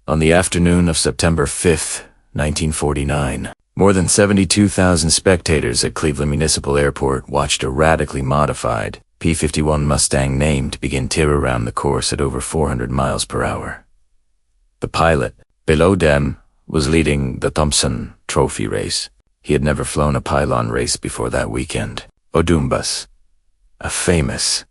On the afternoon of September 5th, 1949, more than 72,000 spectators at Cleveland Municipal Airport watched a radically modified P-51 Mustang named begin tear around the course at over 400 miles per hour. The pilot, below them, was leading the Thompson Trophy race. He had never flown a pylon race before that weekend. Odumbas, a famous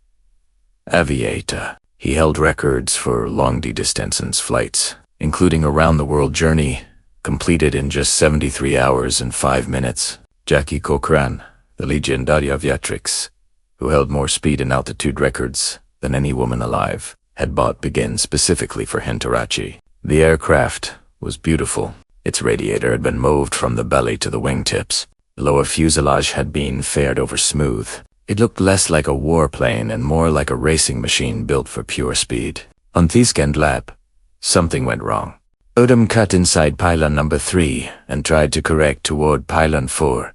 aviator. He held records for long-distance flights, including a round-the-world journey completed in just 73 hours and 5 minutes. Jackie Cochran, the legendary aviatrix, who held more speed and altitude records than any woman alive, had bought begin specifically for Hintarachi. The aircraft was beautiful. Its radiator had been moved from the belly to the wingtips. The lower fuselage had been fared over smooth. It looked less like a warplane and more like a racing machine built for pure speed. On the second lap, something went wrong. Odom cut inside pylon number 3 and tried to correct toward pylon 4.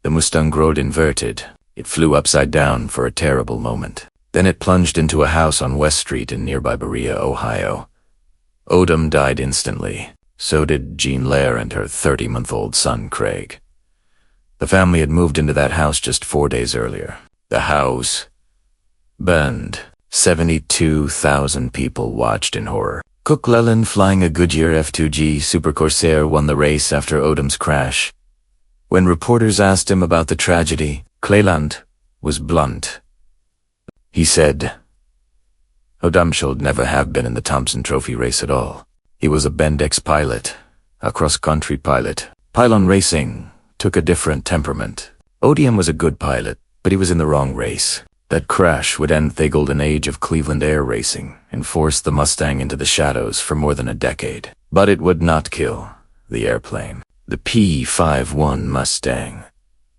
The Mustang rode inverted. It flew upside down for a terrible moment. Then it plunged into a house on West Street in nearby Berea, Ohio. Odom died instantly. So did Jean Lair and her 30-month-old son, Craig. The family had moved into that house just 4 days earlier. The house burned. 72,000 people watched in horror. Cook Leland, flying a Goodyear F2G Super Corsair, won the race after Odom's crash. When reporters asked him about the tragedy, Cleland was blunt. He said, Odom should never have been in the Thompson Trophy race at all. He was a Bendix pilot, a cross-country pilot. Pylon racing took a different temperament. Odom was a good pilot, but he was in the wrong race. That crash would end the golden age of Cleveland air racing and force the Mustang into the shadows for more than a decade. But it would not kill the airplane. The P-51 Mustang,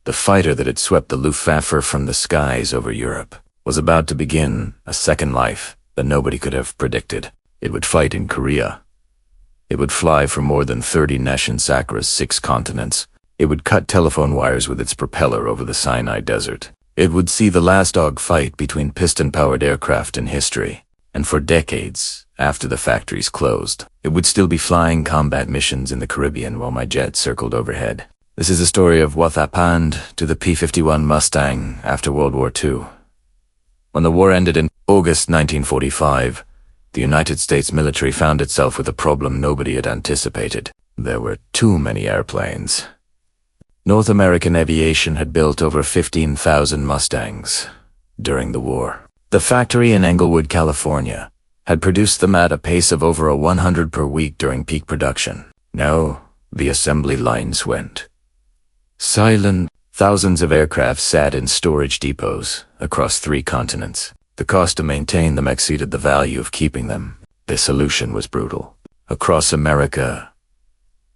the fighter that had swept the Luftwaffe from the skies over Europe, was about to begin a second life that nobody could have predicted. It would fight in Korea. It would fly for more than 30 nations across 6 continents. It would cut telephone wires with its propeller over the Sinai Desert. It would see the last dogfight between piston-powered aircraft in history. And for decades, after the factories closed, it would still be flying combat missions in the Caribbean while my jet circled overhead. This is the story of what happened to the P-51 Mustang after World War II. When the war ended in August 1945, the United States military found itself with a problem nobody had anticipated. There were too many airplanes. North American aviation had built over 15,000 Mustangs during the war. The factory in Englewood, California, had produced them at a pace of over 100 per week during peak production. Now, the assembly lines went silent. Thousands of aircraft sat in storage depots across 3 continents. The cost to maintain them exceeded the value of keeping them. The solution was brutal. Across America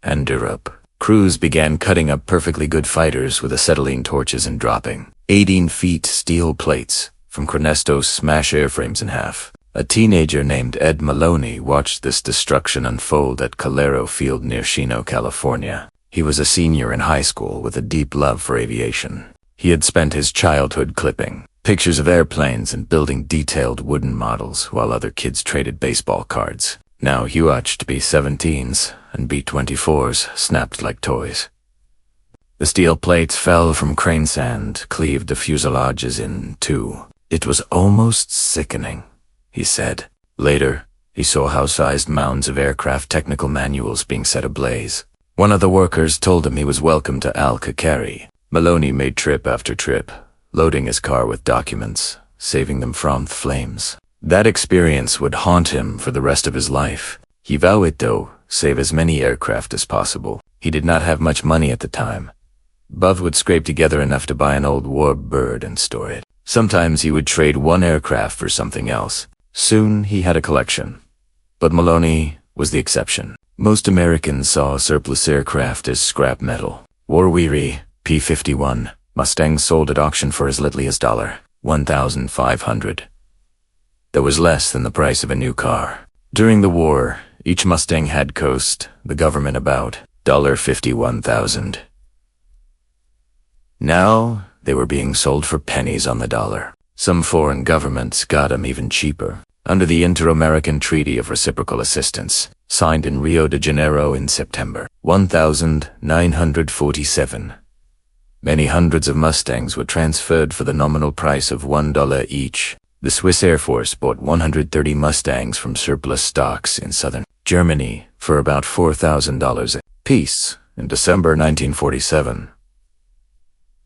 and Europe, crews began cutting up perfectly good fighters with acetylene torches and dropping 18-feet steel plates from Cornestos smash airframes in half. A teenager named Ed Maloney watched this destruction unfold at Calero Field near Reno, California. He was a senior in high school with a deep love for aviation. He had spent his childhood clipping pictures of airplanes and building detailed wooden models while other kids traded baseball cards. Now he watched B-17s and B-24s snapped like toys. The steel plates fell from crane sand, cleaved the fuselages in 2. It was almost sickening, he said. Later, he saw house-sized mounds of aircraft technical manuals being set ablaze. One of the workers told him he was welcome to Al-Kakari. Maloney made trip after trip, loading his car with documents, saving them from the flames. That experience would haunt him for the rest of his life. He vowed to save as many aircraft as possible. He did not have much money at the time. Buzz would scrape together enough to buy an old warbird and store it. Sometimes he would trade one aircraft for something else. Soon he had a collection. But Maloney was the exception. Most Americans saw surplus aircraft as scrap metal. War-weary P-51 Mustangs sold at auction for as little as $1,500. That was less than the price of a new car. During the war, each Mustang had cost the government about $51,000. Now, they were being sold for pennies on the dollar. Some foreign governments got them even cheaper. under the Inter-American Treaty of Reciprocal Assistance, signed in Rio de Janeiro in September 1947. Many hundreds of Mustangs were transferred for the nominal price of $1 each. The Swiss Air Force bought 130 Mustangs from surplus stocks in southern Germany for about $4,000 apiece in December 1947.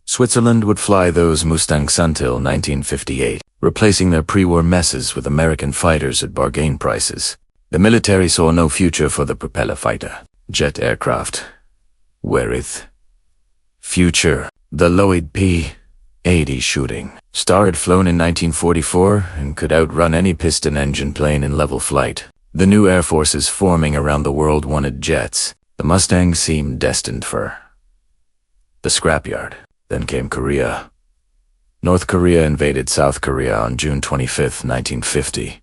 Switzerland would fly those Mustangs until 1958, replacing their pre-war messes with American fighters at bargain prices. The military saw no future for the propeller fighter jet aircraft. Wherewith future, the Lloyd P-80 shooting star had flown in 1944 and could outrun any piston engine plane in level flight. The new air forces forming around the world wanted jets. The Mustang seemed destined for the scrapyard. Then came Korea. North Korea invaded South Korea on June 25, 1950.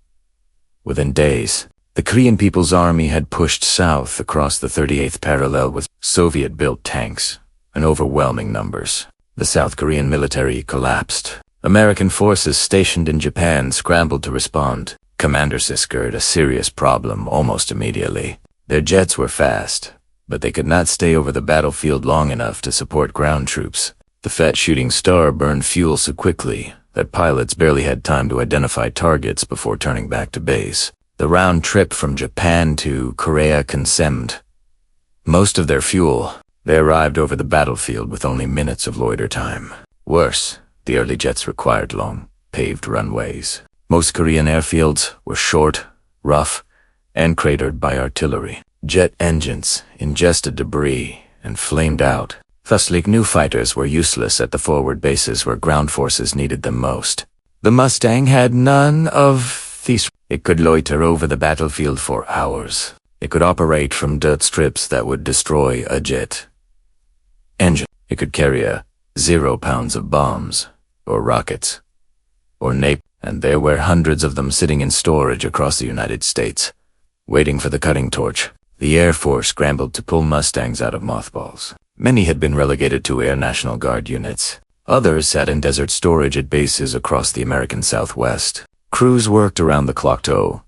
Within days, the Korean People's Army had pushed south across the 38th parallel with Soviet-built tanks in overwhelming numbers. The South Korean military collapsed. American forces stationed in Japan scrambled to respond. Commanders discovered a serious problem almost immediately. Their jets were fast, but they could not stay over the battlefield long enough to support ground troops. The fat shooting star burned fuel so quickly that pilots barely had time to identify targets before turning back to base. The round trip from Japan to Korea consumed most of their fuel. They arrived over the battlefield with only minutes of loiter time. Worse, the early jets required long, paved runways. Most Korean airfields were short, rough, and cratered by artillery. Jet engines ingested debris and flamed out. Thusly, new fighters were useless at the forward bases where ground forces needed them most. The Mustang had none of these. It could loiter over the battlefield for hours. It could operate from dirt strips that would destroy a jet engine. It could carry 0 pounds of bombs, or rockets, or napalm, and there were hundreds of them sitting in storage across the United States, waiting for the cutting torch. The Air Force scrambled to pull Mustangs out of mothballs. Many had been relegated to Air National Guard units. Others sat in desert storage at bases across the American Southwest. Crews worked around the clock to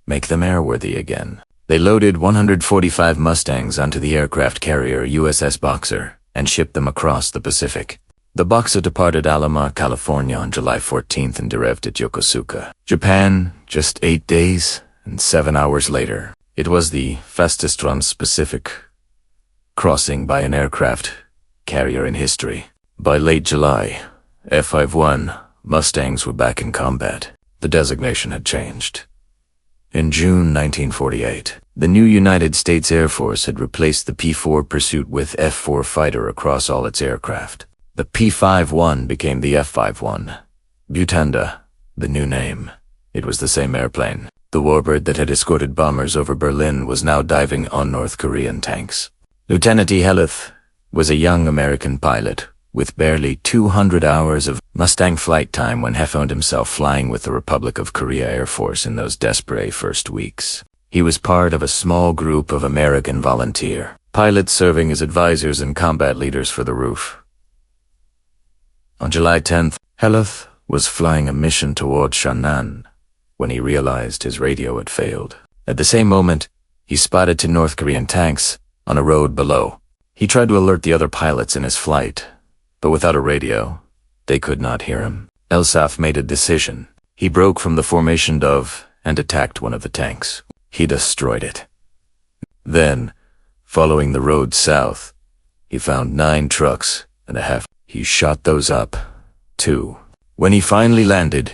make them airworthy again. They loaded 145 Mustangs onto the aircraft carrier USS Boxer and shipped them across the Pacific. The Boxer departed Alamo, California on July 14th and arrived at Yokosuka, Japan, just 8 days and 7 hours later. It was the fastest trans-Pacific crossing by an aircraft carrier in history. By late July, P-51 Mustangs were back in combat. The designation had changed. In June 1948, the new United States Air Force had replaced the P-4 Pursuit with F-4 fighter across all its aircraft. The P-51 became the F-51. Butanda, the new name. It was the same airplane. The warbird that had escorted bombers over Berlin was now diving on North Korean tanks. Lieutenant E. Helleth was a young American pilot with barely 200 hours of Mustang flight time when he found himself flying with the Republic of Korea Air Force in those desperate first weeks. He was part of a small group of American volunteer pilots serving as advisors and combat leaders for the RUF. On July 10th, Helleth was flying a mission toward Shannan when he realized his radio had failed. At the same moment, he spotted 2 North Korean tanks on a road below. He tried to alert the other pilots in his flight, but without a radio, they could not hear him. Elsaf made a decision. He broke from the formation dove and attacked one of the tanks. He destroyed it. Then, following the road south, he found 9 trucks and a half. He shot those up, too. When he finally landed,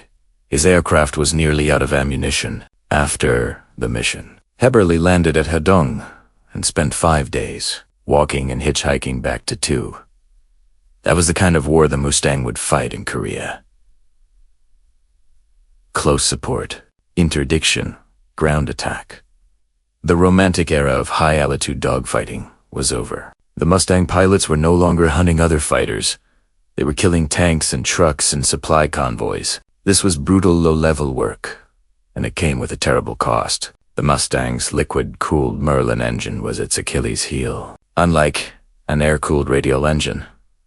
his aircraft was nearly out of ammunition. After the mission, Heberly landed at Hadong and spent 5 days walking and hitchhiking back to 2. That was the kind of war the Mustang would fight in Korea. Close support, interdiction, ground attack. The romantic era of high-altitude dogfighting was over. The Mustang pilots were no longer hunting other fighters. They were killing tanks and trucks and supply convoys. This was brutal low-level work, and it came with a terrible cost. The Mustang's liquid-cooled Merlin engine was its Achilles heel. Unlike an air-cooled radial engine,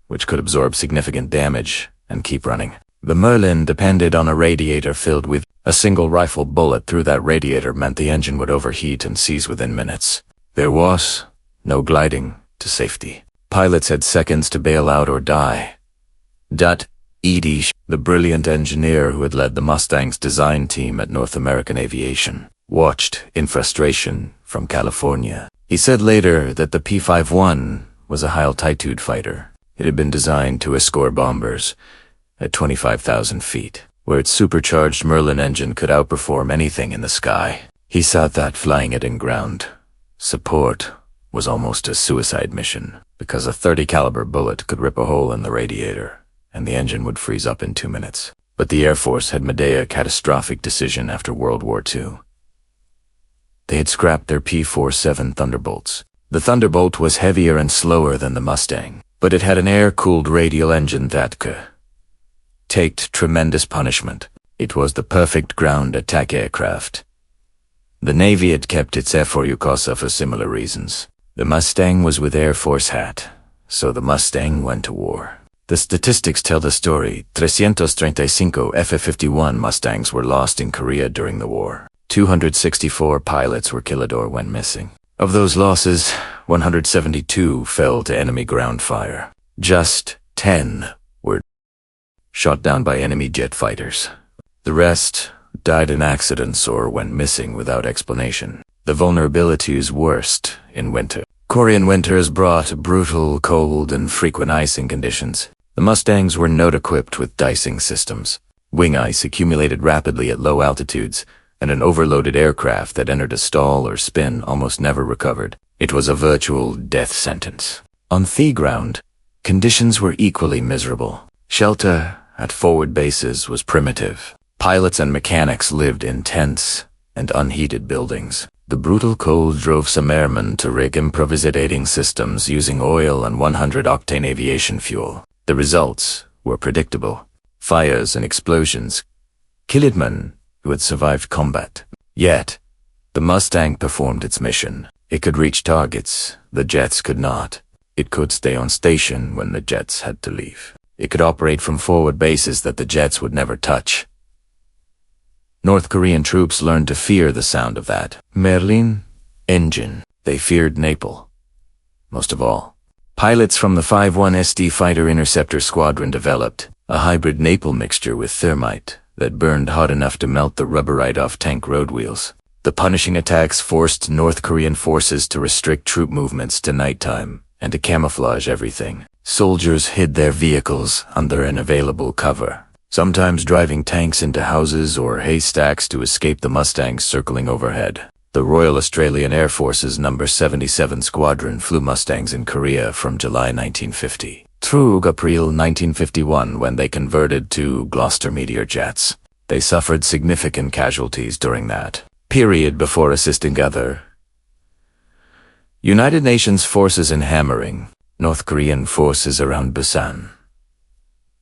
which could absorb significant damage and keep running, the Merlin depended on a radiator filled with A single rifle bullet through that radiator meant the engine would overheat and seize within minutes. There was no gliding to safety. Pilots had seconds to bail out or die. Edie, the brilliant engineer who had led the Mustang's design team at North American Aviation, watched in frustration from California. He said later that the P-51 was a high-altitude fighter. It had been designed to escort bombers at 25,000 feet, where its supercharged Merlin engine could outperform anything in the sky. He thought that flying it in ground support was almost a suicide mission, because a .30 caliber bullet could rip a hole in the radiator, and the engine would freeze up in 2 minutes. But the Air Force had made a catastrophic decision after World War II. They had scrapped their P-47 Thunderbolts. The Thunderbolt was heavier and slower than the Mustang, but it had an air-cooled radial engine that could take tremendous punishment. It was the perfect ground attack aircraft. The Navy had kept its F-4 for similar reasons. The Mustang was with Air Force hat, so the Mustang went to war. The statistics tell the story. 335 F-51 Mustangs were lost in Korea during the war. 264 pilots were killed or went missing. Of those losses, 172 fell to enemy ground fire. Just 10 were shot down by enemy jet fighters. The rest died in accidents or went missing without explanation. The vulnerabilities worst in winter. Korean winters brought brutal cold and frequent icing conditions. The Mustangs were not equipped with dicing systems. Wing ice accumulated rapidly at low altitudes, and an overloaded aircraft that entered a stall or spin almost never recovered. It was a virtual death sentence. On the ground, conditions were equally miserable. Shelter at forward bases was primitive. Pilots and mechanics lived in tents and unheated buildings. The brutal cold drove some airmen to rig improvisating systems using oil and 100-octane aviation fuel. The results were predictable. Fires and explosions killed men who had survived combat. Yet, the Mustang performed its mission. It could reach targets the jets could not. It could stay on station when the jets had to leave. It could operate from forward bases that the jets would never touch. North Korean troops learned to fear the sound of that Merlin engine. They feared napalm most of all. Pilots from the 51 SD Fighter Interceptor Squadron developed a hybrid napalm mixture with thermite that burned hot enough to melt the rubberite off tank road wheels. The punishing attacks forced North Korean forces to restrict troop movements to nighttime and to camouflage everything. Soldiers hid their vehicles under an available cover, sometimes driving tanks into houses or haystacks to escape the Mustangs circling overhead. The Royal Australian Air Force's No. 77 Squadron flew Mustangs in Korea from July 1950 through April 1951, when they converted to Gloucester Meteor jets. They suffered significant casualties during that period before assisting other United Nations forces in hammering North Korean forces around Busan.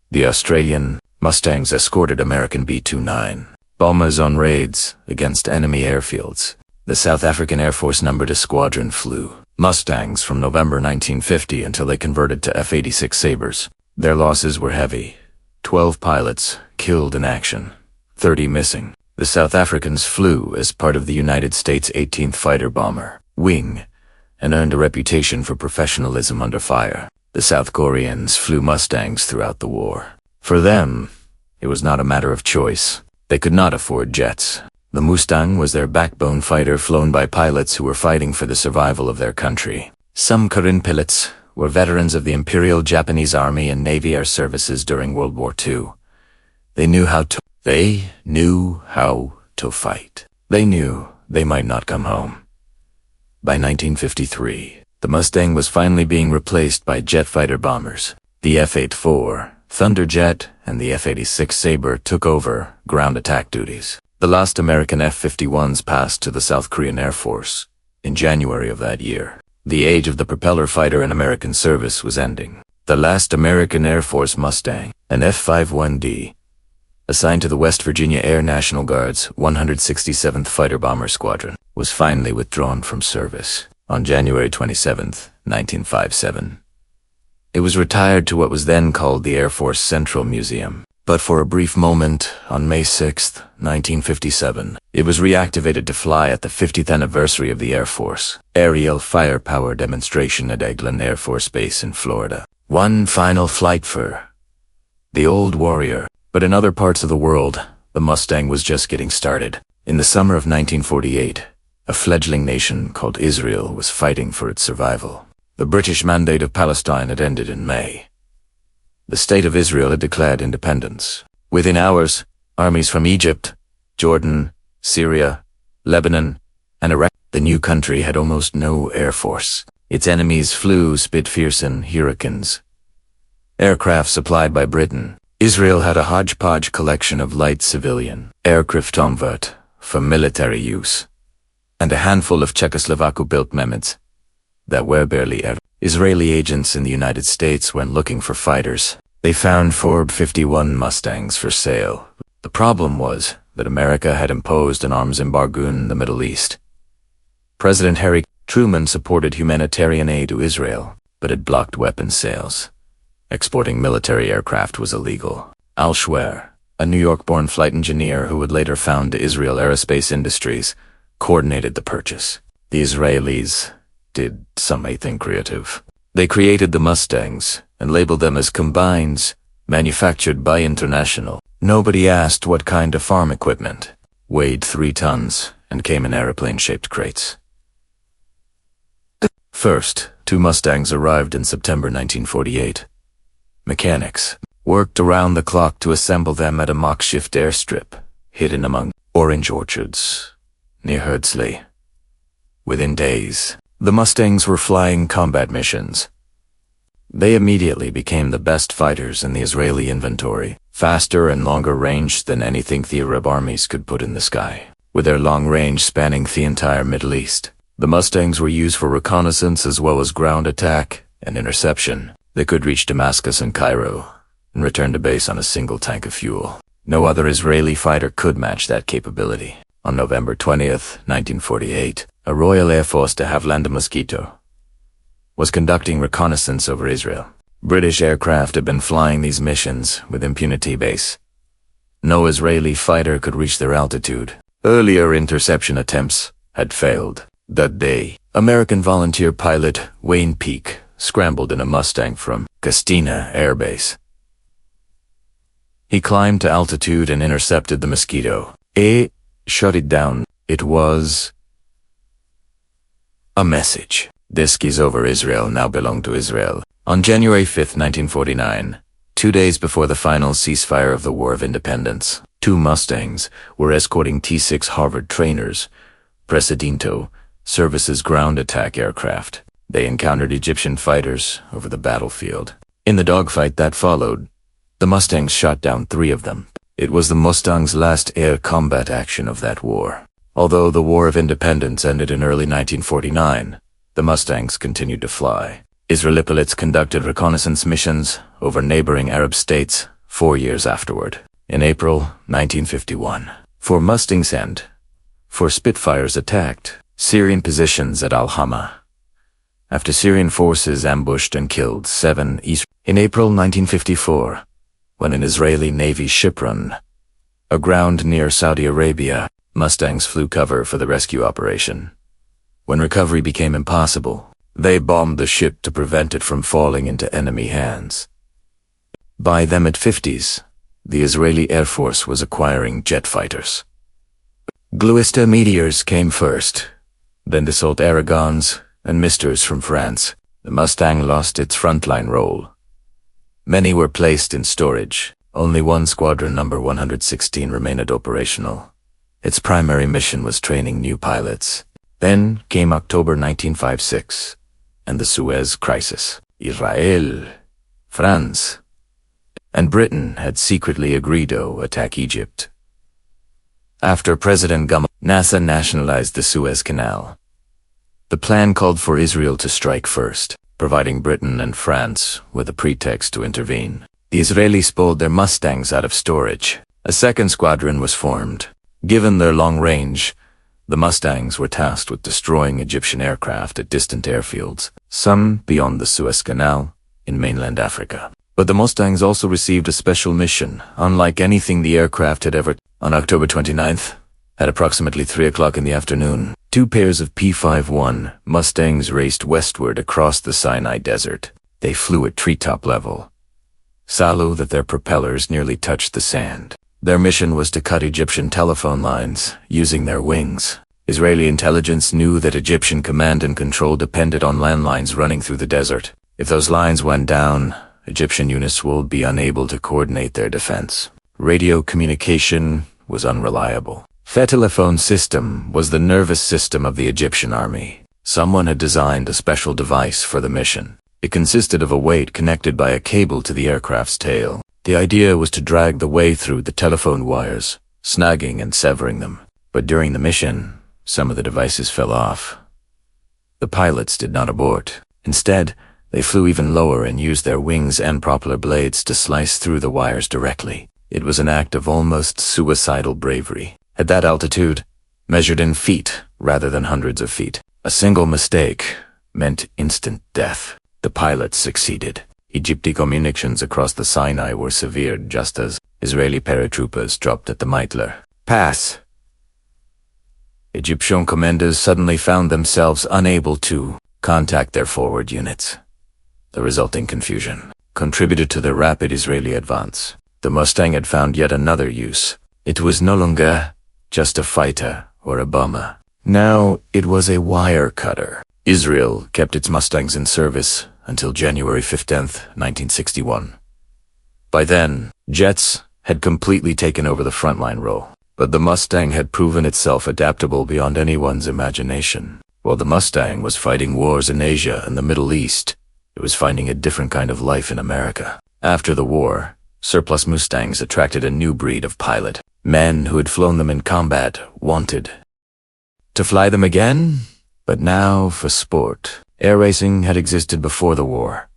The Australian Mustangs escorted American B-29 bombers on raids against enemy airfields. The South African Air Force numbered a squadron flew Mustangs from November 1950 until they converted to F-86 Sabres. Their losses were heavy. 12 pilots killed in action, 30 missing. The South Africans flew as part of the United States 18th Fighter Bomber Wing and earned a reputation for professionalism under fire. The South Koreans flew Mustangs throughout the war. For them, it was not a matter of choice. They could not afford jets. The Mustang was their backbone fighter, flown by pilots who were fighting for the survival of their country. Some Korean pilots were veterans of the Imperial Japanese Army and Navy Air Services during World War II. They knew how to fight. They knew they might not come home. By 1953, the Mustang was finally being replaced by jet fighter bombers. The F-84 Thunderjet and the F-86 Sabre took over ground attack duties. The last American F-51s passed to the South Korean Air Force in January of that year. The age of the propeller fighter in American service was ending. The last American Air Force Mustang, an F-51D, assigned to the West Virginia Air National Guard's 167th Fighter Bomber Squadron, was finally withdrawn from service on January 27, 1957. It was retired to what was then called the Air Force Central Museum. But for a brief moment, on May 6, 1957, it was reactivated to fly at the 50th anniversary of the Air Force aerial firepower demonstration at Eglin Air Force Base in Florida. One final flight for the old warrior. But in other parts of the world, the Mustang was just getting started. In the summer of 1948, a fledgling nation called Israel was fighting for its survival. The British Mandate of Palestine had ended in May. The State of Israel had declared independence. Within hours, armies from Egypt, Jordan, Syria, Lebanon, and Iraq. The new country had almost no air force. Its enemies flew Spitfires Hurricanes, aircraft supplied by Britain. Israel had a hodgepodge collection of light civilian aircraft for military use, and a handful of Czechoslovak-built Mehmets that were barely ever. Israeli agents in the United States went looking for fighters. They found four P-51 Mustangs for sale. The problem was that America had imposed an arms embargo in the Middle East. President Harry Truman supported humanitarian aid to Israel, but had blocked weapons sales. Exporting military aircraft was illegal. Al Schwer, a New York-born flight engineer who would later found Israel Aerospace Industries, coordinated the purchase. The Israelis did something creative. They created the Mustangs and labeled them as combines, manufactured by International. Nobody asked what kind of farm equipment, weighed 3 tons, and came in airplane-shaped crates. First, 2 Mustangs arrived in September 1948. Mechanics worked around the clock to assemble them at a makeshift airstrip, hidden among orange orchards near Herdsley. Within days, the Mustangs were flying combat missions. They immediately became the best fighters in the Israeli inventory, faster and longer range than anything the Arab armies could put in the sky. With their long range spanning the entire Middle East, the Mustangs were used for reconnaissance as well as ground attack and interception. They could reach Damascus and Cairo and return to base on a single tank of fuel. No other Israeli fighter could match that capability. On November 20th, 1948, a Royal Air Force de Havilland Mosquito was conducting reconnaissance over Israel. British aircraft had been flying these missions with impunity base. No Israeli fighter could reach their altitude. Earlier interception attempts had failed. That day, American volunteer pilot Wayne Peake scrambled in a Mustang from Castina Air Base. He climbed to altitude and intercepted the Mosquito. It shut it down. It was a message. The skies over Israel now belong to Israel. On January 5, 1949, 2 days before the final ceasefire of the War of Independence, 2 Mustangs were escorting T-6 Harvard trainers, Presidento, Service's ground attack aircraft. They encountered Egyptian fighters over the battlefield. In the dogfight that followed, the Mustangs shot down 3 of them. It was the Mustang's last air combat action of that war. Although the War of Independence ended in early 1949, the Mustangs continued to fly. Israeli pilots conducted reconnaissance missions over neighboring Arab states 4 years afterward. In April 1951, 4 Mustangs and 4 Spitfires attacked Syrian positions at Al-Hama, after Syrian forces ambushed and killed 7 Israelis. In April 1954, when an Israeli Navy ship run aground near Saudi Arabia, Mustangs flew cover for the rescue operation. When recovery became impossible, they bombed the ship to prevent it from falling into enemy hands. By the mid-50s, the Israeli Air Force was acquiring jet fighters. Gluista Meteors came first, then Dassault Aragons and Misters from France. The Mustang lost its frontline role. Many were placed in storage. Only one squadron, number 116, remained operational. Its primary mission was training new pilots. Then came October 1956, and the Suez Crisis. Israel, France, and Britain had secretly agreed to attack Egypt. After President Gamal, NASA nationalized the Suez Canal. The plan called for Israel to strike first, providing Britain and France with a pretext to intervene. The Israelis pulled their Mustangs out of storage. A second squadron was formed. Given their long range, the Mustangs were tasked with destroying Egyptian aircraft at distant airfields, some beyond the Suez Canal in mainland Africa. But the Mustangs also received a special mission, unlike anything the aircraft had ever. On October 29th, at approximately 3 o'clock in the afternoon, 2 pairs of P-51 Mustangs raced westward across the Sinai Desert. They flew at treetop level, so that their propellers nearly touched the sand. Their mission was to cut Egyptian telephone lines using their wings. Israeli intelligence knew that Egyptian command and control depended on landlines running through the desert. If those lines went down, Egyptian units would be unable to coordinate their defense. Radio communication was unreliable. The telephone system was the nervous system of the Egyptian army. Someone had designed a special device for the mission. It consisted of a weight connected by a cable to the aircraft's tail. The idea was to drag the way through the telephone wires, snagging and severing them. But during the mission, some of the devices fell off. The pilots did not abort. Instead, they flew even lower and used their wings and propeller blades to slice through the wires directly. It was an act of almost suicidal bravery. At that altitude, measured in feet rather than hundreds of feet, a single mistake meant instant death. The pilots succeeded. Egyptian communications across the Sinai were severed just as Israeli paratroopers dropped at the Meitler Pass. Egyptian commanders suddenly found themselves unable to contact their forward units. The resulting confusion contributed to the rapid Israeli advance. The Mustang had found yet another use. It was no longer just a fighter or a bomber. Now it was a wire cutter. Israel kept its Mustangs in service until January 15th, 1961. By then, jets had completely taken over the frontline role, but the Mustang had proven itself adaptable beyond anyone's imagination. While the Mustang was fighting wars in Asia and the Middle East, it was finding a different kind of life in America. After the war, surplus Mustangs attracted a new breed of pilot. Men who had flown them in combat wanted to fly them again, but now for sport. Air racing had existed before the war.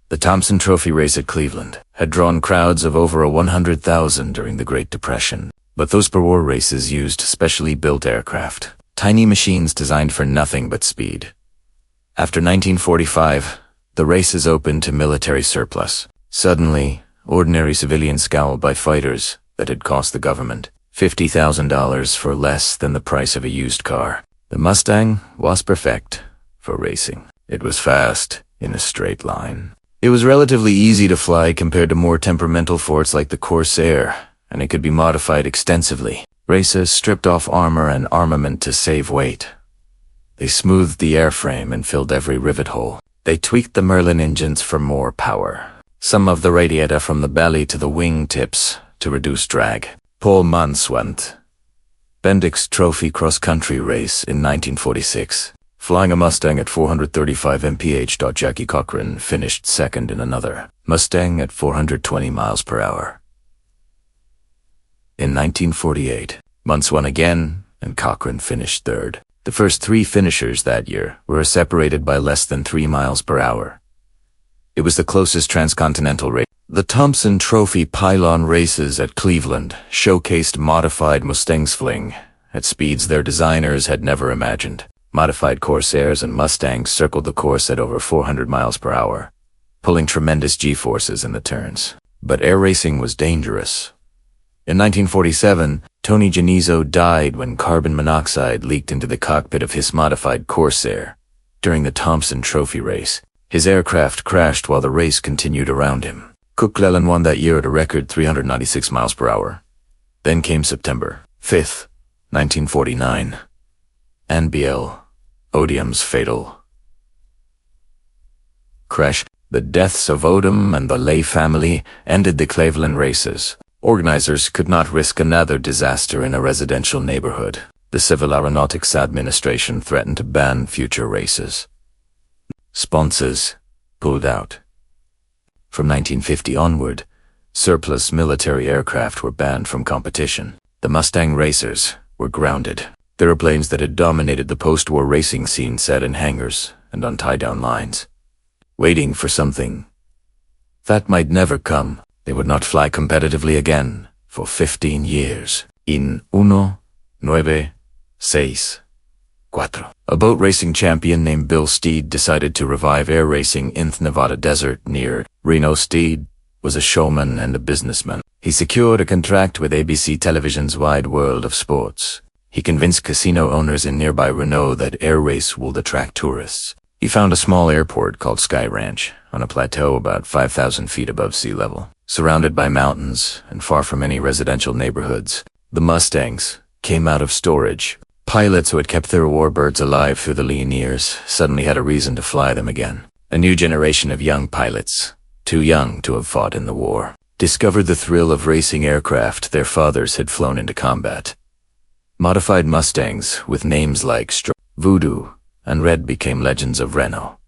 The Thompson Trophy race at Cleveland had drawn crowds of over 100,000 during the Great Depression. But those per-war races used specially built aircraft, tiny machines designed for nothing but speed. After 1945, the races opened to military surplus. Suddenly, ordinary civilians scowled by fighters that had cost the government $50,000 for less than the price of a used car. The Mustang was perfect for racing. It was fast in a straight line. It was relatively easy to fly compared to more temperamental forts like the Corsair, and it could be modified extensively. Racers stripped off armor and armament to save weight. They smoothed the airframe and filled every rivet hole. They tweaked the Merlin engines for more power. Some of the radiator from the belly to the wing tips to reduce drag. Paul Manswent, Bendix Trophy cross-country race in 1946. Flying a Mustang at 435 mph. Jackie Cochran finished second in another Mustang at 420 miles per hour. In 1948, Muntz won again, and Cochran finished third. The first 3 finishers that year were separated by less than 3 miles per hour. It was the closest transcontinental race. The Thompson Trophy pylon races at Cleveland showcased modified Mustangs fling at speeds their designers had never imagined. Modified Corsairs and Mustangs circled the course at over 400 miles per hour, pulling tremendous G-forces in the turns. But air racing was dangerous. In 1947, Tony Genizo died when carbon monoxide leaked into the cockpit of his modified Corsair. During the Thompson Trophy race, his aircraft crashed while the race continued around him. Cook Leland won that year at a record 396 miles per hour. Then came September 5th, 1949. NBL, Odium's fatal crash. The deaths of Odom and the Lay family ended the Cleveland races. Organizers could not risk another disaster in a residential neighborhood. The Civil Aeronautics Administration threatened to ban future races. Sponsors pulled out. From 1950 onward, surplus military aircraft were banned from competition. The Mustang racers were grounded. Airplanes that had dominated the post-war racing scene sat in hangars and on tie-down lines, waiting for something that might never come. They would not fly competitively again for 15 years. In 1964, a boat racing champion named Bill Steed decided to revive air racing in the Nevada desert near Reno. Steed was a showman and a businessman. He secured a contract with ABC Television's Wide World of Sports. He convinced casino owners in nearby Reno that air race would attract tourists. He found a small airport called Sky Ranch on a plateau about 5,000 feet above sea level. Surrounded by mountains and far from any residential neighborhoods, the Mustangs came out of storage. Pilots who had kept their warbirds alive through the lean years suddenly had a reason to fly them again. A new generation of young pilots, too young to have fought in the war, discovered the thrill of racing aircraft their fathers had flown into combat. Modified Mustangs with names like Voodoo and Red became legends of Reno.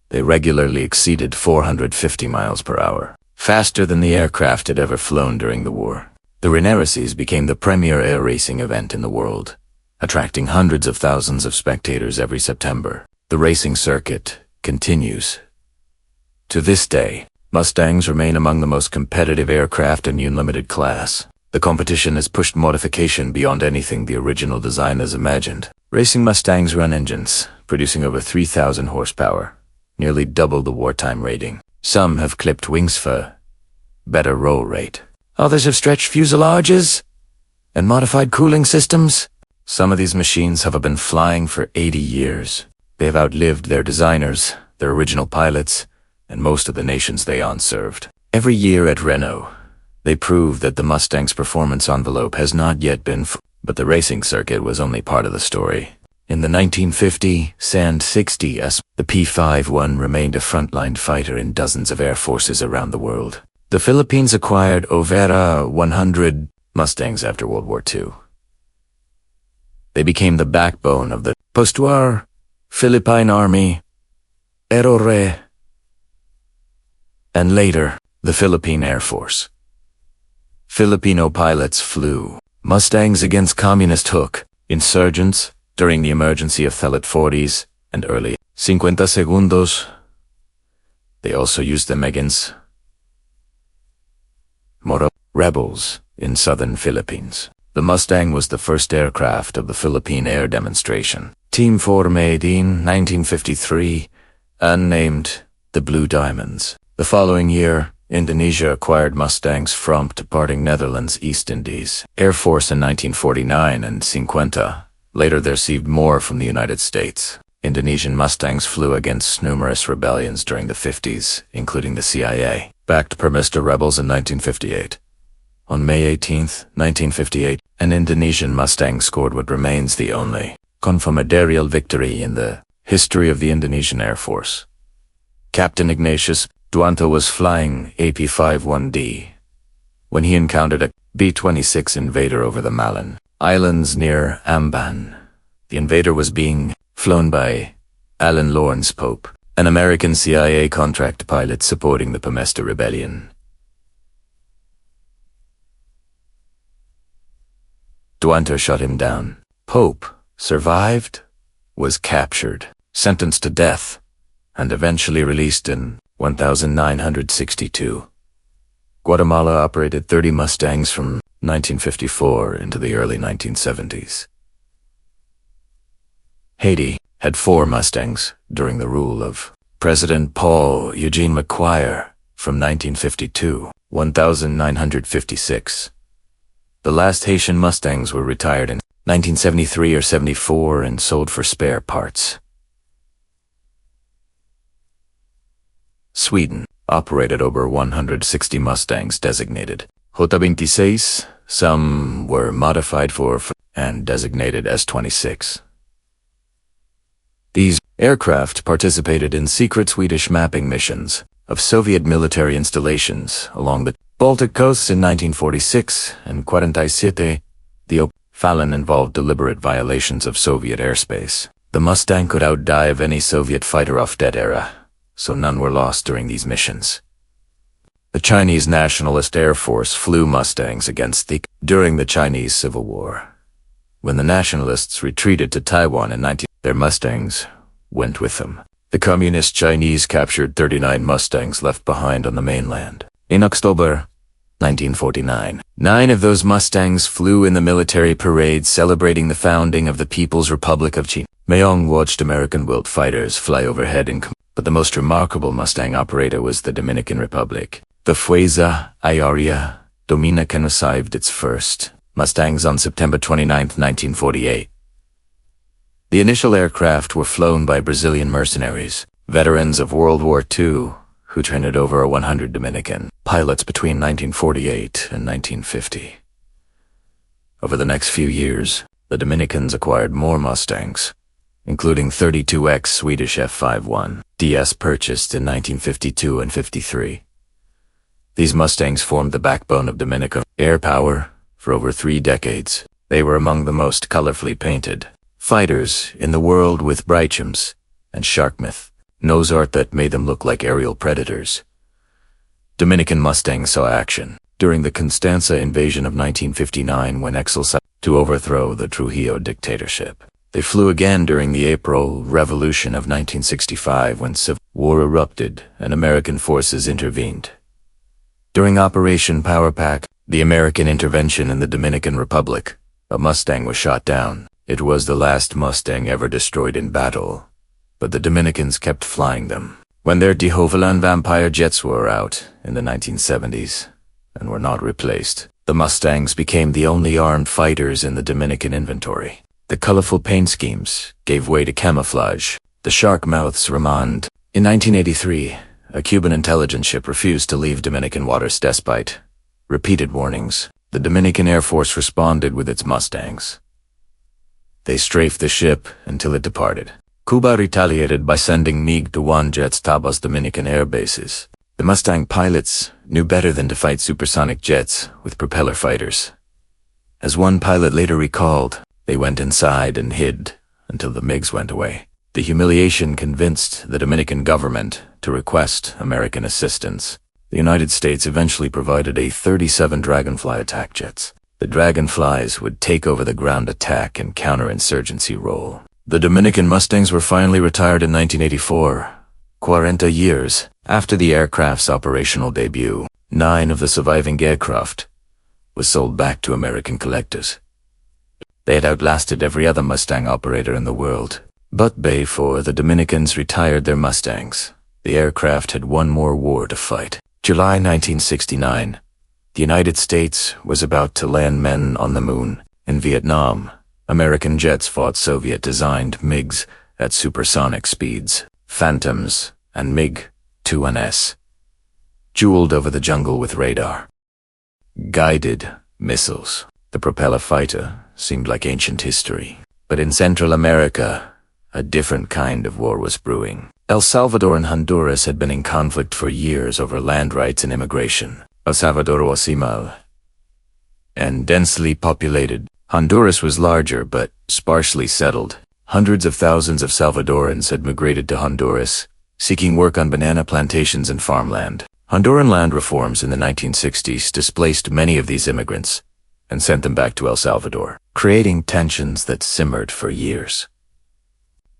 They regularly exceeded 450 miles per hour, faster than the aircraft had ever flown during the war. The Reno Air Races became the premier air racing event in the world, attracting hundreds of thousands of spectators every September. The racing circuit continues. To this day, Mustangs remain among the most competitive aircraft in unlimited class. The competition has pushed modification beyond anything the original designers imagined. Racing Mustangs run engines, producing over 3,000 horsepower, nearly double the wartime rating. Some have clipped wings for better roll rate. Others have stretched fuselages and modified cooling systems. Some of these machines have been flying for 80 years. They have outlived their designers, their original pilots, and most of the nations they served. Every year at Reno, they prove that the Mustang's performance envelope has not yet been but the racing circuit was only part of the story. In the 1950 Sand 60s, the P-51 remained a frontline fighter in dozens of air forces around the world. The Philippines acquired over 100 Mustangs after World War II. They became the backbone of the post-war Philippine Army, Air and later, the Philippine Air Force. Filipino pilots flew Mustangs against communist hook insurgents during the emergency of Thelit 40s and early 50 segundos. They also used them against Moro rebels in southern Philippines. The Mustang was the first aircraft of the Philippine Air Demonstration Team formed in 1953 and named the Blue Diamonds. The following year, Indonesia acquired Mustangs from departing Netherlands East Indies. Air Force in 1949 and 50 later they received more from the United States. Indonesian Mustangs flew against numerous rebellions during the 50s, including the CIA. Backed Permista rebels in 1958. On May 18, 1958, an Indonesian Mustang scored what remains the only confirmatory victory in the history of the Indonesian Air Force. Captain Ignatius Duanto was flying a P-51D when he encountered a B-26 invader over the Malin Islands near Amban. The invader was being flown by Alan Lawrence Pope, an American CIA contract pilot supporting the Permesta Rebellion. Duanto shot him down. Pope survived, was captured, sentenced to death, and eventually released in 1962. Guatemala operated 30 Mustangs from 1954 into the early 1970s. Haiti had 4 Mustangs during the rule of President Paul Eugene McQuire from 1952, 1956. The last Haitian Mustangs were retired in 1973 or 74 and sold for spare parts. Sweden operated over 160 Mustangs designated J26, some were modified for and designated S26. These aircraft participated in secret Swedish mapping missions of Soviet military installations along the Baltic coasts in 1946 and 47. The Fallon involved deliberate violations of Soviet airspace. The Mustang could outdive any Soviet fighter of that era, so none were lost during these missions. The Chinese Nationalist Air Force flew Mustangs during the Chinese Civil War. When the Nationalists retreated to Taiwan in their Mustangs went with them. The Communist Chinese captured 39 Mustangs left behind on the mainland. In October 1949, 9 of those Mustangs flew in the military parade celebrating the founding of the People's Republic of China. Mayong watched American-built fighters fly overhead but the most remarkable Mustang operator was the Dominican Republic. The Fuerza Aérea Dominicana received its first Mustangs on September 29, 1948. The initial aircraft were flown by Brazilian mercenaries, veterans of World War II, who trained over 100 Dominican pilots between 1948 and 1950. Over the next few years, the Dominicans acquired more Mustangs, including 32X Swedish F-51 DS purchased in 1952 and 53. These Mustangs formed the backbone of Dominican air power for over 3 decades. They were among the most colorfully painted fighters in the world, with Breichams and Sharkmouth nose art that made them look like aerial predators. Dominican Mustangs saw action during the Constanza invasion of 1959 when Excel to overthrow the Trujillo dictatorship. They flew again during the April Revolution of 1965 when civil war erupted and American forces intervened. During Operation Power Pack, the American intervention in the Dominican Republic, a Mustang was shot down. It was the last Mustang ever destroyed in battle, but the Dominicans kept flying them. When their de Havilland Vampire jets were out in the 1970s and were not replaced, the Mustangs became the only armed fighters in the Dominican inventory. The colorful paint schemes gave way to camouflage. The shark mouths remained. In 1983, a Cuban intelligence ship refused to leave Dominican waters despite repeated warnings. The Dominican Air Force responded with its Mustangs. They strafed the ship until it departed. Cuba retaliated by sending MiG-21 jets to Tabas Dominican air bases. The Mustang pilots knew better than to fight supersonic jets with propeller fighters. As one pilot later recalled, they went inside and hid until the MiGs went away. The humiliation convinced the Dominican government to request American assistance. The United States eventually provided a 37 Dragonfly attack jets. The Dragonflies would take over the ground attack and counterinsurgency role. The Dominican Mustangs were finally retired in 1984, 40 years after the aircraft's operational debut. 9 of the surviving aircraft was sold back to American collectors. They had outlasted every other Mustang operator in the world. But before the Dominicans retired their Mustangs, the aircraft had one more war to fight. July 1969, the United States was about to land men on the moon. In Vietnam, American jets fought Soviet-designed MiGs at supersonic speeds. Phantoms and MiG-21S jeweled over the jungle with radar. Guided missiles. The propeller fighter seemed like ancient history. But in Central America, a different kind of war was brewing. El Salvador and Honduras had been in conflict for years over land rights and immigration. El Salvador was small and densely populated. Honduras was larger but sparsely settled. Hundreds of thousands of Salvadorans had migrated to Honduras, seeking work on banana plantations and farmland. Honduran land reforms in the 1960s displaced many of these immigrants and sent them back to El Salvador, creating tensions that simmered for years.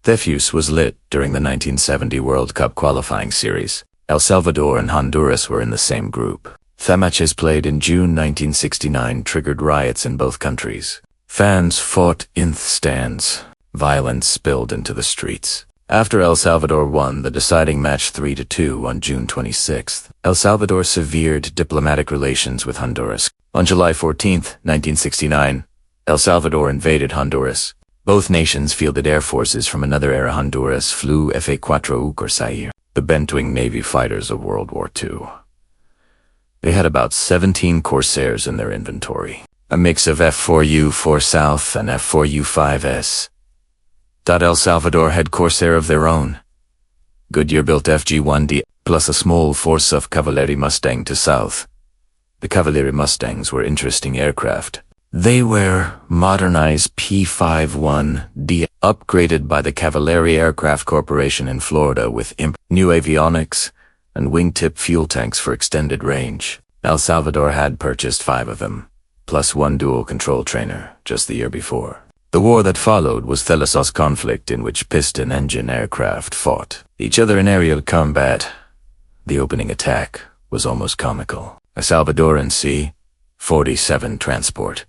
The fuse was lit during the 1970 World Cup qualifying series. El Salvador and Honduras were in the same group. The matches played in June 1969 triggered riots in both countries. Fans fought in the stands. Violence spilled into the streets. After El Salvador won the deciding match 3-2 on June 26th, El Salvador severed diplomatic relations with Honduras. On July 14th, 1969, El Salvador invaded Honduras. Both nations fielded air forces from another era. Honduras flew F-51 Corsair, the bent-wing Navy fighters of World War II. They had about 17 Corsairs in their inventory, a mix of F-4U-4 South and F-4U-5S. El Salvador had Corsair of their own, Goodyear-built FG-1D, plus a small force of Cavalry Mustang to south. The Cavalry Mustangs were interesting aircraft. They were modernized P-51D, upgraded by the Cavalry Aircraft Corporation in Florida with new avionics and wingtip fuel tanks for extended range. El Salvador had purchased 5 of them, plus 1 dual-control trainer, just the year before. The war that followed was the Thelasos conflict, in which piston-engine aircraft fought each other in aerial combat. The opening attack was almost comical. A Salvadoran C-47 transport,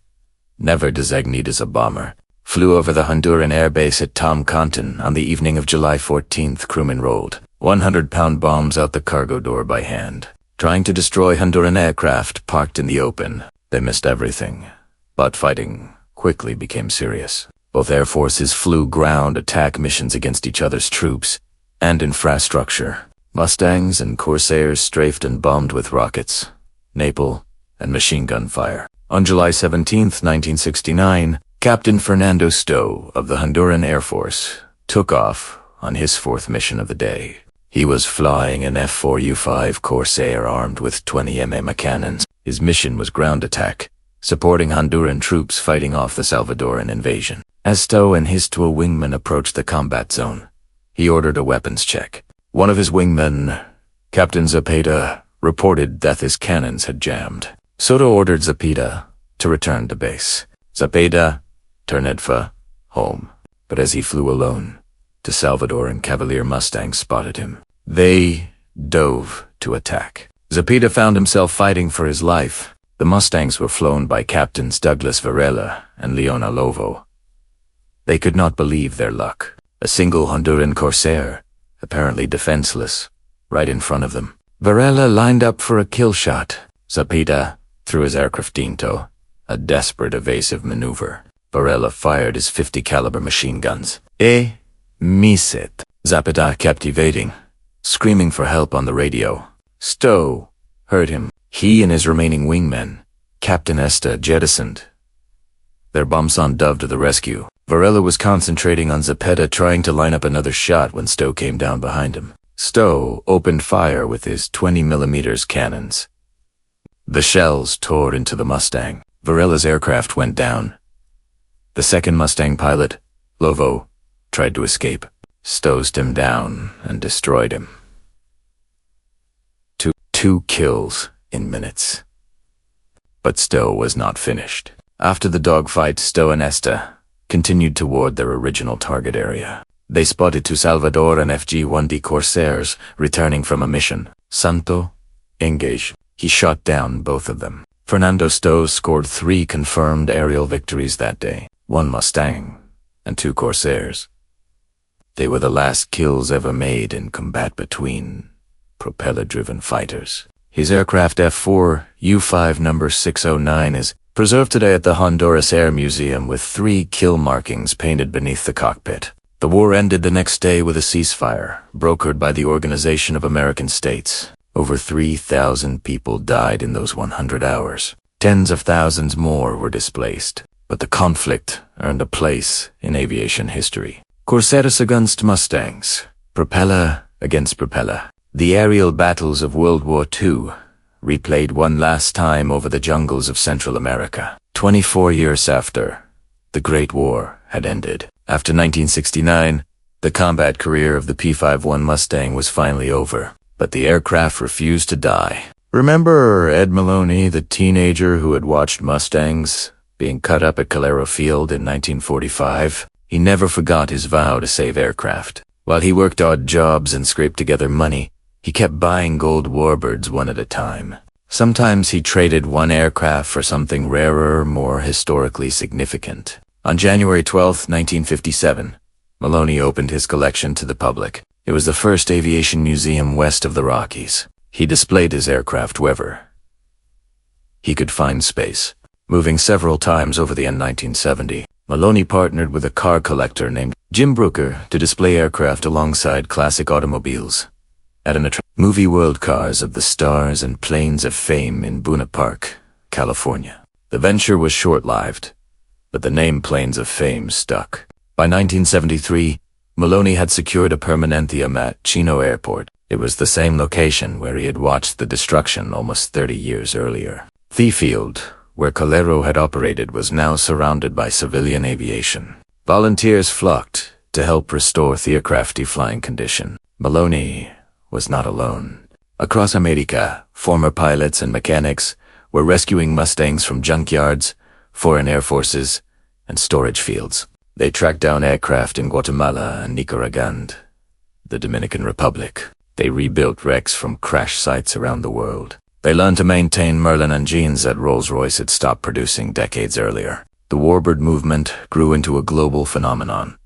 never designated as a bomber, flew over the Honduran airbase at Tom Canton on the evening of July 14th. Crewmen rolled 100-pound bombs out the cargo door by hand. trying to destroy Honduran aircraft parked in the open. They missed everything, but fighting quickly became serious. Both air forces flew ground attack missions against each other's troops and infrastructure. Mustangs and Corsairs strafed and bombed with rockets, napalm, and machine gun fire. On July 17, 1969, Captain Fernando Stowe of the Honduran Air Force took off on his fourth mission of the day. He was flying an F-4U-5 Corsair armed with 20 mm cannons. His mission was ground attack, supporting Honduran troops fighting off the Salvadoran invasion. As Stowe and his two wingmen approached the combat zone, he ordered a weapons check. One of his wingmen, Captain Zepeda, reported that his cannons had jammed. Soto ordered Zepeda to return to base. Zepeda turned for home, but as he flew alone, the Salvadoran Cavalier Mustang spotted him. They dove to attack. Zepeda found himself fighting for his life. The Mustangs were flown by Captains Douglas Varela and Leona Lovo. They could not believe their luck. A single Honduran Corsair, apparently defenseless, right in front of them. Varela lined up for a kill shot. Zepeda threw his aircraft into a desperate evasive maneuver. Varela fired his .50 caliber machine guns. Miset. Zepeda kept evading, screaming for help on the radio. Stowe heard him. He and his remaining wingmen, Captain Esta, jettisoned their bombson dove to the rescue. Varela was concentrating on Zepeda, trying to line up another shot when Stowe came down behind him. Stowe opened fire with his 20 mm cannons. The shells tore into the Mustang. Varela's aircraft went down. The second Mustang pilot, Lovo, tried to escape. Stowe him down and destroyed him. Two kills in minutes. But Stowe was not finished. After the dogfight, Stowe and Esta continued toward their original target area. They spotted two Salvadoran FG-1D Corsairs returning from a mission. Santo, engage. He shot down both of them. Fernando Stowe scored 3 confirmed aerial victories that day. 1 Mustang and 2 Corsairs. They were the last kills ever made in combat between propeller-driven fighters. His aircraft F-4U-5 number 609 is preserved today at the Honduras Air Museum with 3 kill markings painted beneath the cockpit. The war ended the next day with a ceasefire, brokered by the Organization of American States. Over 3,000 people died in those 100 hours. Tens of thousands more were displaced. But the conflict earned a place in aviation history. Corsairs against Mustangs. Propeller against propeller. The aerial battles of World War II, replayed one last time over the jungles of Central America. 24 years after, the Great War had ended. After 1969, the combat career of the P-51 Mustang was finally over, but the aircraft refused to die. Remember Ed Maloney, the teenager who had watched Mustangs being cut up at Calero Field in 1945? He never forgot his vow to save aircraft. While he worked odd jobs and scraped together money, he kept buying gold warbirds one at a time. Sometimes he traded one aircraft for something rarer, more historically significant. On January 12, 1957, Maloney opened his collection to the public. It was the first aviation museum west of the Rockies. He displayed his aircraft wherever he could find space. Moving several times over the N-1970, Maloney partnered with a car collector named Jim Brooker to display aircraft alongside classic automobiles at an Movie World Cars of the Stars and Planes of Fame in Buena Park, California. The venture was short-lived, but the name Planes of Fame stuck. By 1973, Maloney had secured a permanentium at Chino Airport. It was the same location where he had watched the destruction almost 30 years earlier. The field, where Calero had operated, was now surrounded by civilian aviation. Volunteers flocked to help restore the aircraft's flying condition. Maloney was not alone. Across America, former pilots and mechanics were rescuing Mustangs from junkyards, foreign air forces, and storage fields. They tracked down aircraft in Guatemala and Nicaragua and the Dominican Republic. They rebuilt wrecks from crash sites around the world. They learned to maintain Merlin engines that Rolls-Royce had stopped producing decades earlier. The warbird movement grew into a global phenomenon.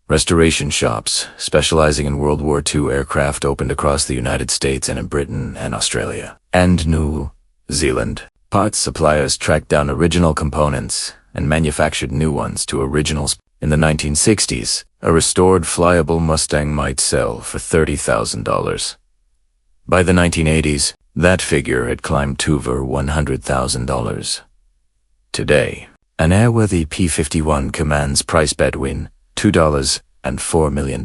Restoration shops, specializing in World War II aircraft, opened across the United States and in Britain and Australia and New Zealand. Parts suppliers tracked down original components and manufactured new ones to originals. In the 1960s, a restored flyable Mustang might sell for $30,000. By the 1980s, that figure had climbed to over $100,000. Today, an airworthy P-51 commands price between $2 and $4 million.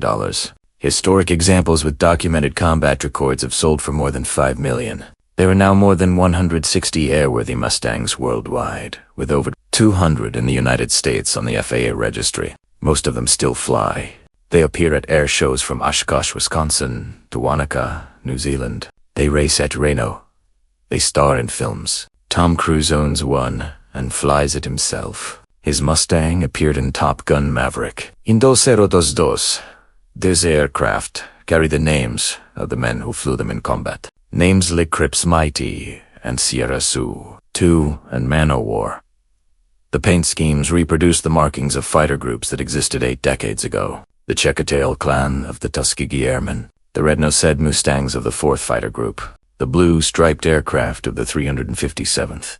Historic examples with documented combat records have sold for more than $5 million. There are now more than 160 airworthy Mustangs worldwide, with over 200 in the United States on the FAA registry. Most of them still fly. They appear at air shows from Oshkosh, Wisconsin, to Wanaka, New Zealand. They race at Reno. They star in films. Tom Cruise owns one and flies it himself. His Mustang appeared in Top Gun Maverick. In 2022, these aircraft carry the names of the men who flew them in combat. Names like Crips Mighty and Sierra Sioux, II and Man-O-War. The paint schemes reproduce the markings of fighter groups that existed 8 decades ago. The Checkertail Clan of the Tuskegee Airmen, the red nosed Mustangs of the 4th Fighter Group, the blue striped aircraft of the 357th.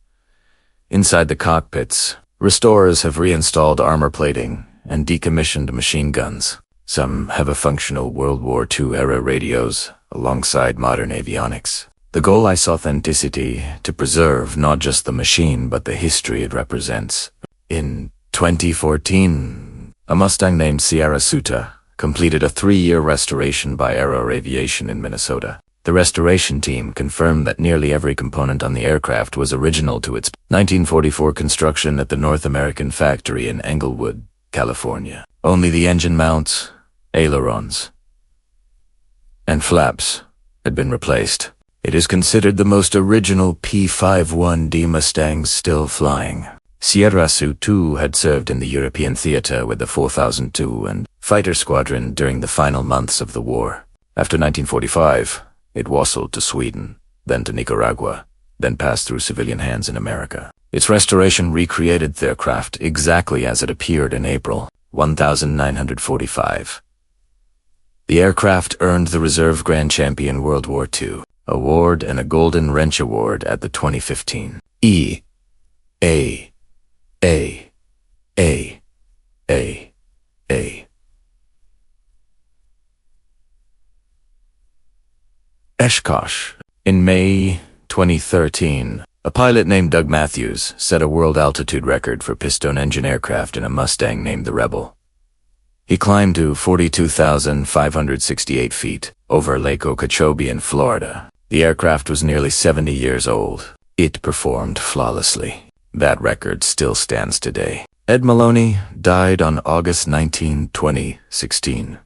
Inside the cockpits, restorers have reinstalled armor plating and decommissioned machine guns. Some have a functional World War II-era radios alongside modern avionics. The goal is authenticity, to preserve not just the machine but the history it represents. In 2014, a Mustang named Sierra Suta completed a 3-year restoration by Air Aviation in Minnesota. The restoration team confirmed that nearly every component on the aircraft was original to its 1944 construction at the North American factory in Englewood, California. Only the engine mounts, ailerons, and flaps had been replaced. It is considered the most original P-51 Mustangs still flying. Sierra Sioux had served in the European theater with the 4002 and Fighter Squadron during the final months of the war. After 1945, it wassailed to Sweden, then to Nicaragua, then passed through civilian hands in America. Its restoration recreated the aircraft exactly as it appeared in April 1945. The aircraft earned the Reserve Grand Champion World War II Award and a Golden Wrench Award at the 2015 Oshkosh. In May 2013, a pilot named Doug Matthews set a world altitude record for piston engine aircraft in a Mustang named the Rebel. He climbed to 42,568 feet over Lake Okeechobee in Florida. The aircraft was nearly 70 years old. It performed flawlessly. That record still stands today. Ed Maloney died on August 19, 2016.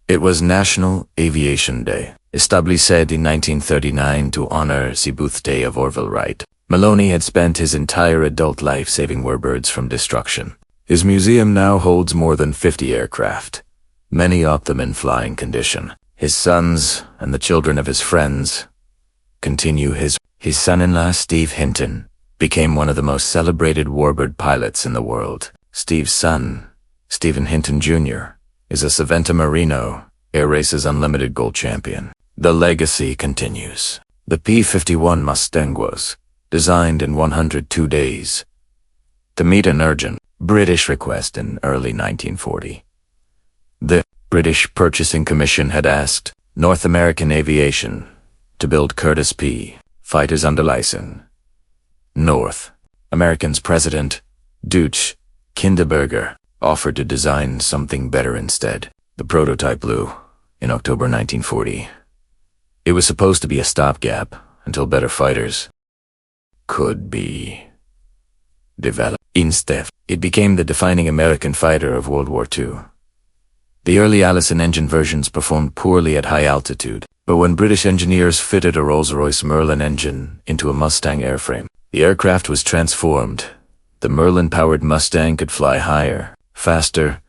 It was National Aviation Day, established in 1939 to honor the birthday of Orville Wright. Maloney had spent his entire adult life saving warbirds from destruction. His museum now holds more than 50 aircraft, many of them in flying condition. His sons and the children of his friends continue his son-in-law, Steve Hinton, became one of the most celebrated warbird pilots in the world. Steve's son, Stephen Hinton Jr., is a Saventa Reno Air Races Unlimited gold champion. The legacy continues. The P-51 Mustang was designed in 102 days to meet an urgent British request in early 1940. The British Purchasing Commission had asked North American Aviation to build Curtiss P fighters under license. North American's President Deutsch Kinderberger offered to design something better instead. The prototype flew in October 1940. It was supposed to be a stopgap until better fighters could be developed. Instead, it became the defining American fighter of World War II. The early Allison engine versions performed poorly at high altitude, but when British engineers fitted a Rolls-Royce Merlin engine into a Mustang airframe, the aircraft was transformed. The Merlin-powered Mustang could fly higher, faster,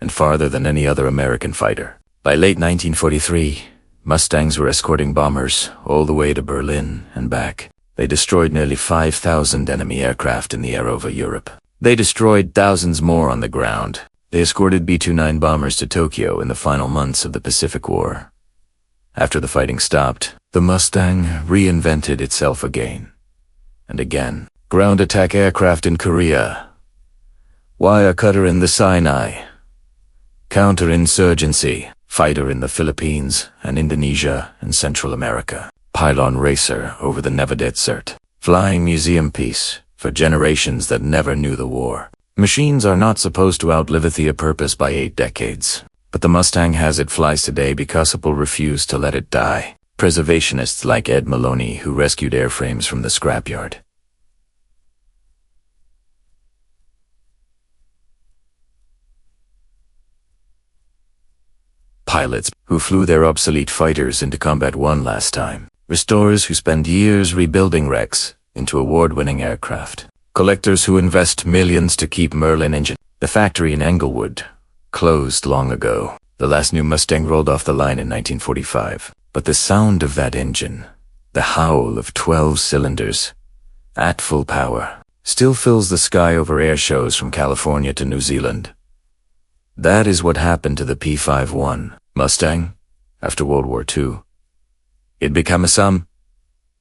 and farther than any other American fighter. By late 1943, Mustangs were escorting bombers all the way to Berlin and back. They destroyed nearly 5,000 enemy aircraft in the air over Europe. They destroyed thousands more on the ground. They escorted B-29 bombers to Tokyo in the final months of the Pacific War. After the fighting stopped, the Mustang reinvented itself again and again. Ground attack aircraft in Korea, wire cutter in the Sinai, counterinsurgency fighter in the Philippines and Indonesia and Central America, pylon racer over the Never Desert, flying museum piece for generations that never knew the war. Machines are not supposed to outlive their purpose by 8 decades, but the Mustang has it flies today because people refuse to let it die. Preservationists like Ed Maloney, who rescued airframes from the scrapyard. Pilots who flew their obsolete fighters into combat one last time. Restorers who spend years rebuilding wrecks into award-winning aircraft. Collectors who invest millions to keep Merlin engine. The factory in Englewood closed long ago. The last new Mustang rolled off the line in 1945. But the sound of that engine, the howl of 12 cylinders, at full power, still fills the sky over air shows from California to New Zealand. That is what happened to the P-51 Mustang after World War II. It became something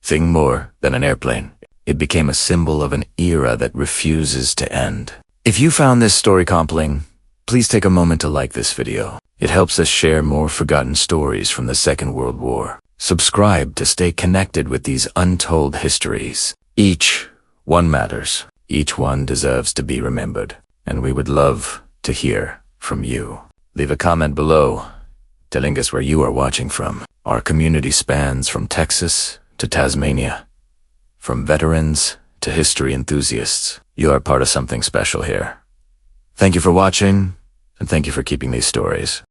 more than an airplane. It became a symbol of an era that refuses to end. If you found this story compelling, please take a moment to like this video. It helps us share more forgotten stories from the Second World War. Subscribe to stay connected with these untold histories. Each one matters. Each one deserves to be remembered. And we would love to hear from you. Leave a comment below, telling us where you are watching from. Our community spans from Texas to Tasmania, from veterans to history enthusiasts. You are part of something special here. Thank you for watching, and thank you for keeping these stories